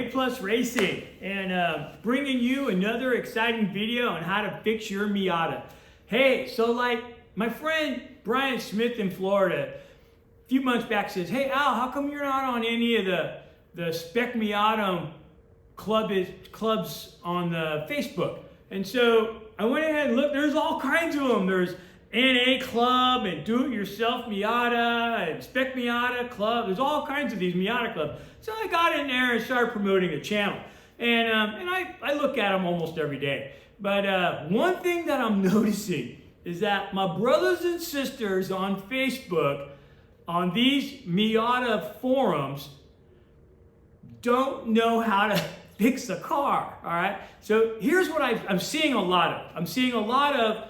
A Plus Racing, and bringing you another exciting video on how to fix your Miata. Hey, so like my friend Brian Smith in Florida a few months back says, hey Al, how come you're not on any of the Spec Miata clubs on the Facebook? And so I went ahead and looked. There's all kinds of them. There's NA Club and Do-It-Yourself Miata and Spec Miata Club. There's all kinds of these Miata clubs. So I got in there and started promoting the channel. And I look at them almost every day. But one thing that I'm noticing is that my brothers and sisters on Facebook, on these Miata forums, don't know how to fix a car, all right? So here's what I'm seeing a lot of. I'm seeing a lot of,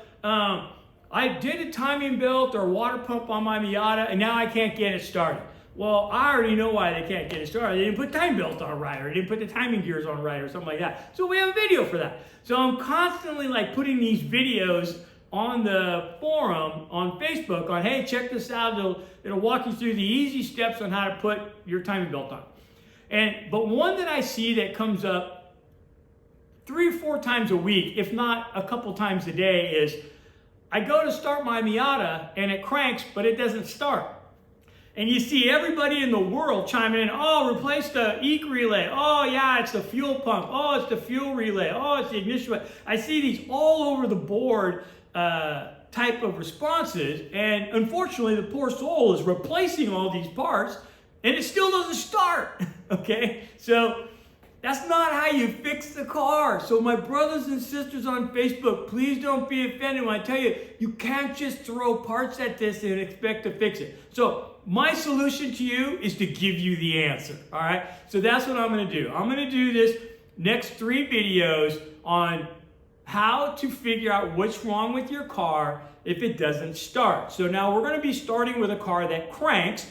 I did a timing belt or water pump on my Miata and now I can't get it started. Well, I already know why they can't get it started. They didn't put timing belt on right, or they didn't put the timing gears on right, or something like that. So we have a video for that. So I'm constantly like putting these videos on the forum on Facebook on, hey, check this out. It'll walk you through the easy steps on how to put your timing belt on. But one that I see that comes up 3 or 4 times a week, if not a couple times a day, is I go to start my Miata and it cranks, but it doesn't start. And you see everybody in the world chiming in, oh, replace the EEC relay. Oh, yeah, it's the fuel pump. Oh, it's the fuel relay. Oh, it's the ignition. I see these all over the board type of responses. And unfortunately, the poor soul is replacing all these parts and it still doesn't start, okay? So that's not how you fix the car. So my brothers and sisters on Facebook, please don't be offended when I tell you, you can't just throw parts at this and expect to fix it. So my solution to you is to give you the answer, all right? So that's what I'm gonna do. I'm gonna do this next 3 videos on how to figure out what's wrong with your car if it doesn't start. So now we're gonna be starting with a car that cranks,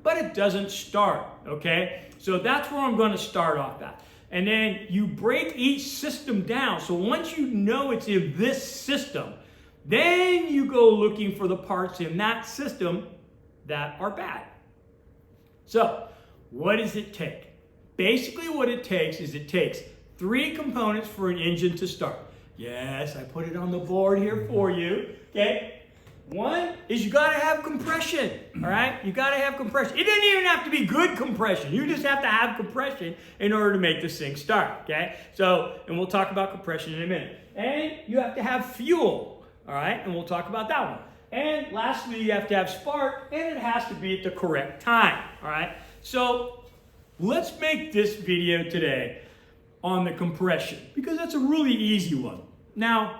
but it doesn't start, okay? So that's where I'm gonna start off at. And then you break each system down. So once you know it's in this system, then you go looking for the parts in that system that are bad. So what does it take? Basically what it takes is it takes 3 components for an engine to start. Yes, I put it on the board here for you, okay? One is you gotta have compression, all right? You gotta have compression. It doesn't even have to be good compression. You just have to have compression in order to make this thing start, okay? So, and we'll talk about compression in a minute. And you have to have fuel, all right? And we'll talk about that one. And lastly, you have to have spark, and it has to be at the correct time, all right? So let's make this video today on the compression, because that's a really easy one. Now,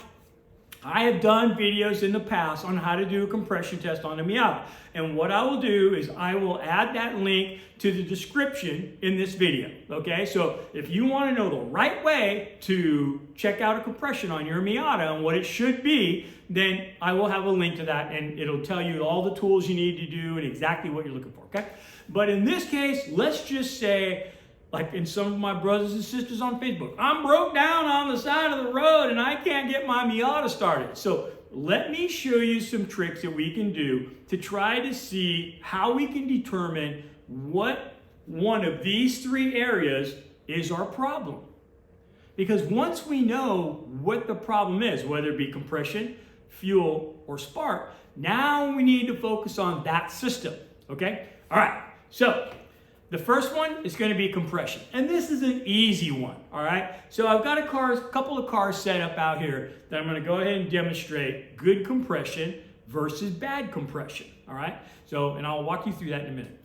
I have done videos in the past on how to do a compression test on a Miata. And what I will do is I will add that link to the description in this video, okay? So if you want to know the right way to check out a compression on your Miata and what it should be, then I will have a link to that and it'll tell you all the tools you need to do and exactly what you're looking for, okay? But in this case, let's just say, like in some of my brothers and sisters on Facebook, I'm broke down on the side of the road and I can't get my Miata started. So let me show you some tricks that we can do to try to see how we can determine what one of these 3 areas is our problem. Because once we know what the problem is, whether it be compression, fuel, or spark, now we need to focus on that system, okay? All right, so the first one is going to be compression, and this is an easy one, all right? So I've got a couple of cars set up out here that I'm going to go ahead and demonstrate good compression versus bad compression, all right? So, and I'll walk you through that in a minute.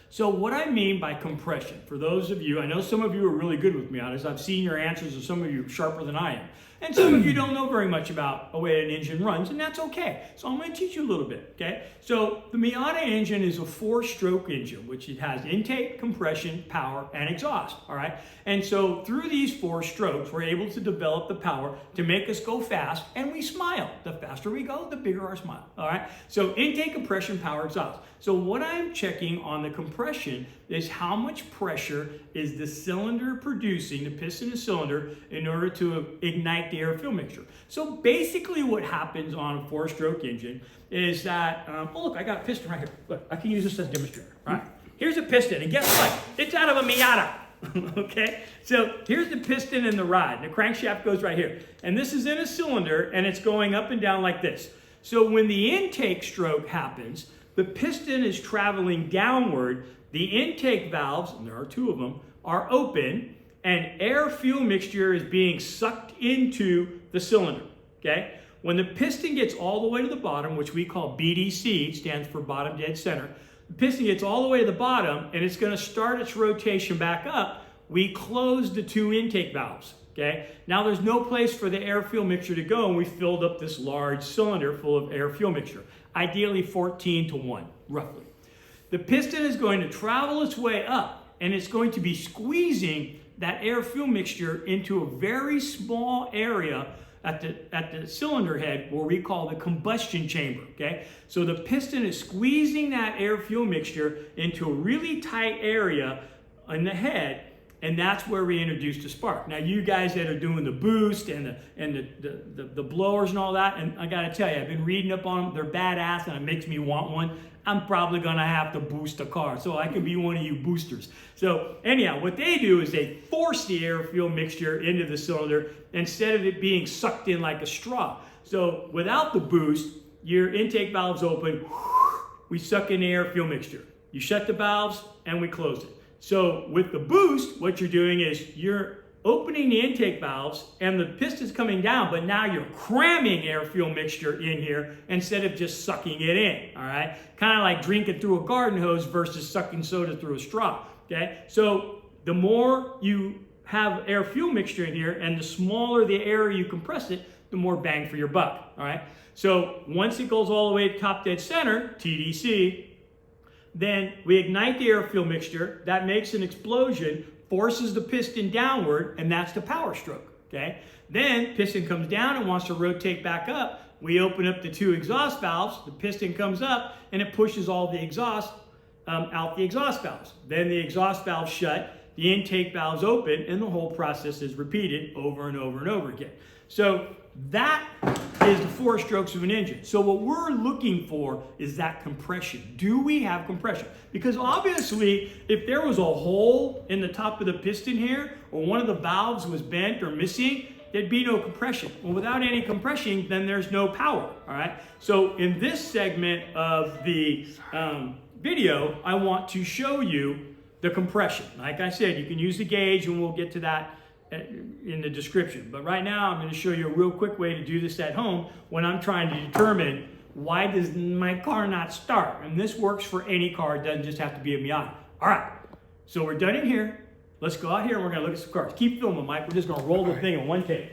So what I mean by compression, for those of you, I know some of you are really good with Miatas. I've seen your answers, and some of you are sharper than I am. And some of you don't know very much about the way an engine runs, and that's okay. So I'm going to teach you a little bit, okay? So the Miata engine is a 4-stroke engine, which it has intake, compression, power, and exhaust, all right? And so through these 4 strokes, we're able to develop the power to make us go fast, and we smile. The faster we go, the bigger our smile, all right? So intake, compression, power, exhaust. So what I'm checking on the compression is how much pressure is the cylinder producing, the piston and cylinder, in order to ignite the air-fuel mixture. So basically what happens on a 4-stroke engine is that, oh look, I got a piston right here. Look, I can use this as a demonstrator, right? here's a piston, and guess what? It's out of a Miata. Okay, so here's the piston and the rod. The crankshaft goes right here. And this is in a cylinder, and it's going up and down like this. So when the intake stroke happens, the piston is traveling downward. The intake valves, and there are two of them, are open, and air-fuel mixture is being sucked into the cylinder. Okay, when the piston gets all the way to the bottom, which we call BDC, stands for bottom dead center, the piston gets all the way to the bottom, and it's going to start its rotation back up. We close the two intake valves. Okay. Now there's no place for the air-fuel mixture to go, and we filled up this large cylinder full of air-fuel mixture, ideally 14:1, roughly. The piston is going to travel its way up, and it's going to be squeezing that air-fuel mixture into a very small area at the cylinder head, where we call the combustion chamber. Okay, so the piston is squeezing that air-fuel mixture into a really tight area in the head, and that's where we introduce the spark. Now, you guys that are doing the boost and the blowers and all that, and I gotta tell you, I've been reading up on them. They're badass, and it makes me want one. I'm probably gonna have to boost a car, so I could be one of you boosters. So anyhow, what they do is they force the air-fuel mixture into the cylinder instead of it being sucked in like a straw. So without the boost, your intake valves open, we suck in the air-fuel mixture. You shut the valves, and we close it. So with the boost, what you're doing is you're opening the intake valves, and the piston's coming down, but now you're cramming air-fuel mixture in here instead of just sucking it in, all right? Kind of like drinking through a garden hose versus sucking soda through a straw, okay? So the more you have air-fuel mixture in here, and the smaller the area you compress it, the more bang for your buck, all right? So once it goes all the way to top dead center, TDC, then we ignite the air-fuel mixture, that makes an explosion, forces the piston downward, and that's the power stroke, okay? Then piston comes down and wants to rotate back up. We open up the two exhaust valves, the piston comes up, and it pushes all the exhaust out the exhaust valves. Then the exhaust valves shut, the intake valves open, and the whole process is repeated over and over and over again. So that is the 4 strokes of an engine. So what we're looking for is that compression. Do we have compression? Because obviously, if there was a hole in the top of the piston here, or one of the valves was bent or missing, there'd be no compression. Well, without any compression, then there's no power, all right? So in this segment of the video, I want to show you the compression. Like I said, you can use the gauge, and we'll get to that in the description. But right now, I'm going to show you a real quick way to do this at home when I'm trying to determine why does my car not start. And this works for any car. It doesn't just have to be a Miata. All right, so we're done in here. Let's go out here and we're going to look at some cars. Keep filming, Mike. We're just going to roll the thing in one take.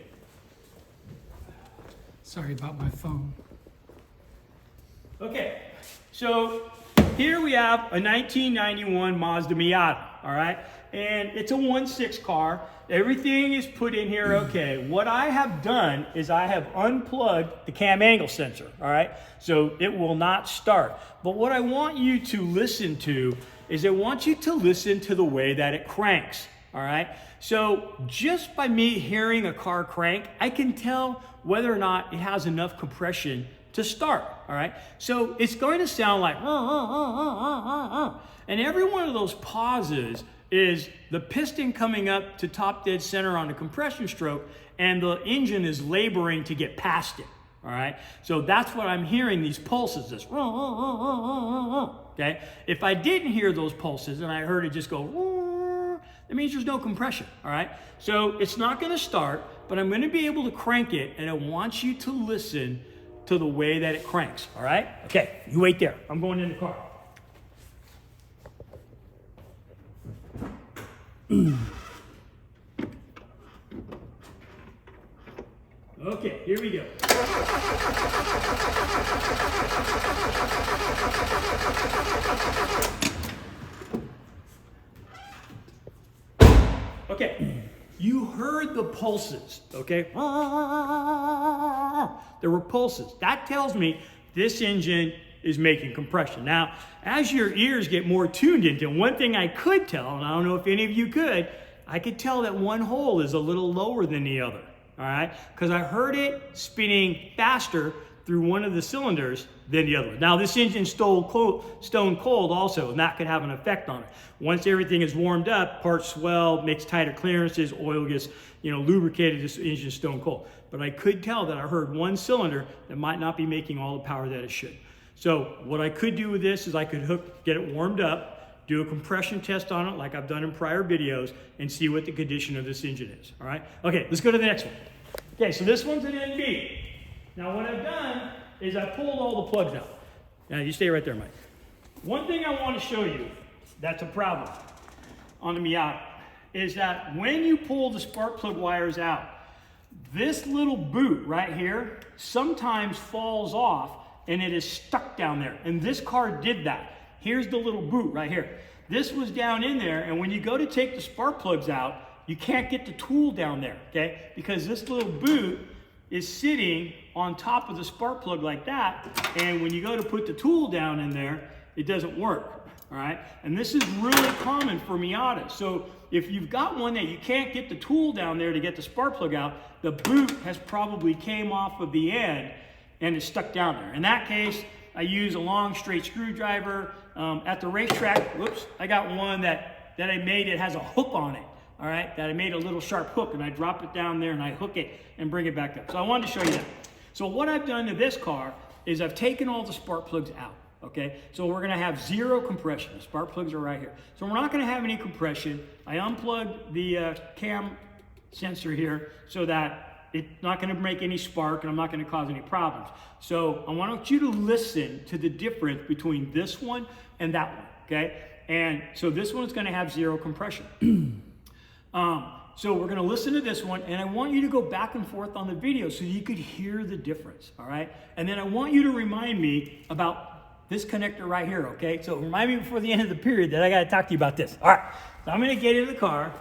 Sorry about my phone. Okay, so here we have a 1991 Mazda Miata, all right? And it's a 1.6 car. Everything is put in here okay. What I have done is I have unplugged the cam angle sensor, all right? So it will not start. But what I want you to listen to is I want you to listen to the way that it cranks, all right? So just by me hearing a car crank, I can tell whether or not it has enough compression to start, all right? So it's going to sound like, and every one of those pauses is the piston coming up to top dead center on the compression stroke, and the engine is laboring to get past it, all right? So that's what I'm hearing, these pulses, this, okay? If I didn't hear those pulses and I heard it just go, that means there's no compression, all right? So it's not gonna start, but I'm gonna be able to crank it, and I want you to listen to the way that it cranks, all right? Okay, you wait there. I'm going in the car. Okay, here we go. Okay, you heard the pulses, okay? There were pulses. That tells me this engine is making compression. Now, as your ears get more tuned into, one thing I could tell, and I don't know if any of you could, I could tell that one hole is a little lower than the other, all right? Because I heard it spinning faster through one of the cylinders than the other one. Now this engine's stone cold also, and that could have an effect on it. Once everything is warmed up, parts swell, makes tighter clearances, oil gets lubricated, this engine's stone cold. But I could tell that I heard one cylinder that might not be making all the power that it should. So what I could do with this is I could get it warmed up, do a compression test on it like I've done in prior videos, and see what the condition of this engine is, all right? Okay, let's go to the next one. Okay, so this one's an NB. Now what I've done is I pulled all the plugs out. Now you stay right there, Mike. One thing I want to show you that's a problem on the Miata is that when you pull the spark plug wires out, this little boot right here sometimes falls off and it is stuck down there. And this car did that. Here's the little boot right here. This was down in there, and when you go to take the spark plugs out, you can't get the tool down there, okay? Because this little boot is sitting on top of the spark plug like that, and when you go to put the tool down in there, it doesn't work, all right? And this is really common for Miatas. So if you've got one that you can't get the tool down there to get the spark plug out, the boot has probably came off of the end and is stuck down there. In that case, I use a long straight screwdriver. At the racetrack, whoops, I got one that I made, it has a hook on it, all right? That I made a little sharp hook, and I drop it down there and I hook it and bring it back up. So I wanted to show you that. So what I've done to this car is I've taken all the spark plugs out, okay? So we're gonna have zero compression. The spark plugs are right here. So we're not gonna have any compression. I unplugged the cam sensor here so that it's not gonna make any spark and I'm not gonna cause any problems. So I want you to listen to the difference between this one and that one, okay? And so this one is gonna have zero compression. So we're gonna listen to this one, and I want you to go back and forth on the video so you could hear the difference, all right? And then I want you to remind me about this connector right here, okay? So remind me before the end of the period that I gotta talk to you about this. All right, so I'm gonna get into the car,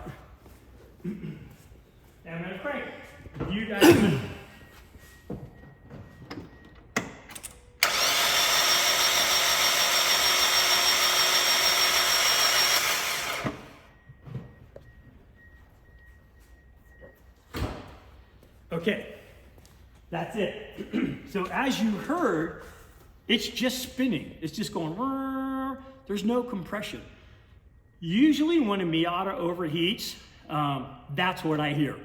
and I'm gonna crank it. You guys okay, that's it. So as you heard, it's just spinning. It's just going, there's no compression. Usually when a Miata overheats, that's what I hear.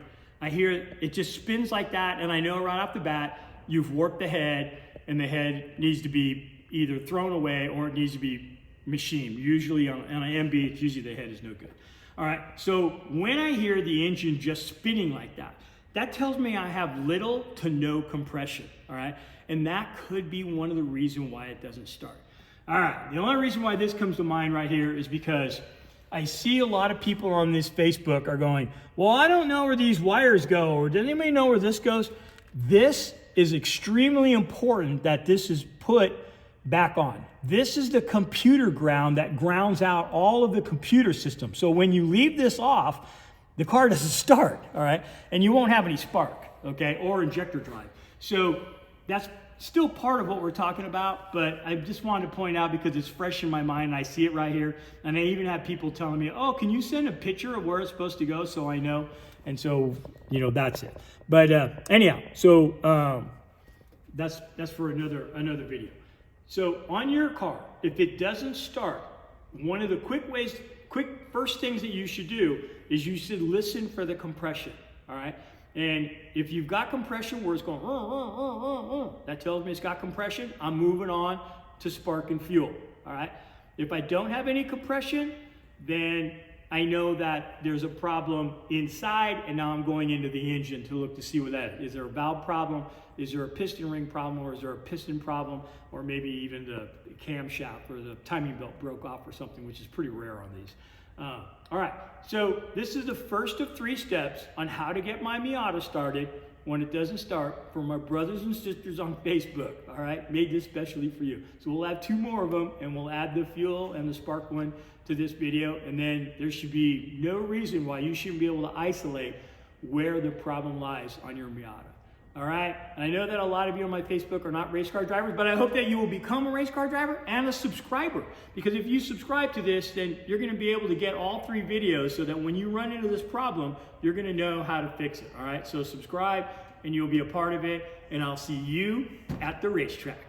I hear it just spins like that, and I know right off the bat, you've worked the head, and the head needs to be either thrown away or it needs to be machined. Usually on an MB, it's usually the head is no good. All right, so when I hear the engine just spinning like that, that tells me I have little to no compression, all right? And that could be one of the reasons why it doesn't start. All right, the only reason why this comes to mind right here is because I see a lot of people on this Facebook are going, well, I don't know where these wires go, or does anybody know where this goes? This is extremely important that this is put back on. This is the computer ground that grounds out all of the computer systems. So when you leave this off, the car doesn't start, all right? And you won't have any spark, okay, or injector drive. So that's still part of what we're talking about, but I just wanted to point out because it's fresh in my mind and I see it right here. And I even have people telling me, oh, can you send a picture of where it's supposed to go so I know? And so, that's it. But anyhow, so that's for another video. So on your car, if it doesn't start, one of the quick first things that you should do is you should listen for the compression, all right? And if you've got compression where it's going, that tells me it's got compression, I'm moving on to spark and fuel, all right? If I don't have any compression, then I know that there's a problem inside, and now I'm going into the engine to look to see what that is. Is there a valve problem? Is there a piston ring problem, or is there a piston problem, or maybe even the camshaft or the timing belt broke off or something, which is pretty rare on these. All right, so this is the first of 3 steps on how to get my Miata started when it doesn't start for my brothers and sisters on Facebook, all right? Made this specially for you. So we'll have 2 more of them, and we'll add the fuel and the spark one to this video, and then there should be no reason why you shouldn't be able to isolate where the problem lies on your Miata. All right, and I know that a lot of you on my Facebook are not race car drivers, but I hope that you will become a race car driver and a subscriber. Because if you subscribe to this, then you're going to be able to get all 3 videos so that when you run into this problem, you're going to know how to fix it. All right, so subscribe, and you'll be a part of it, and I'll see you at the racetrack.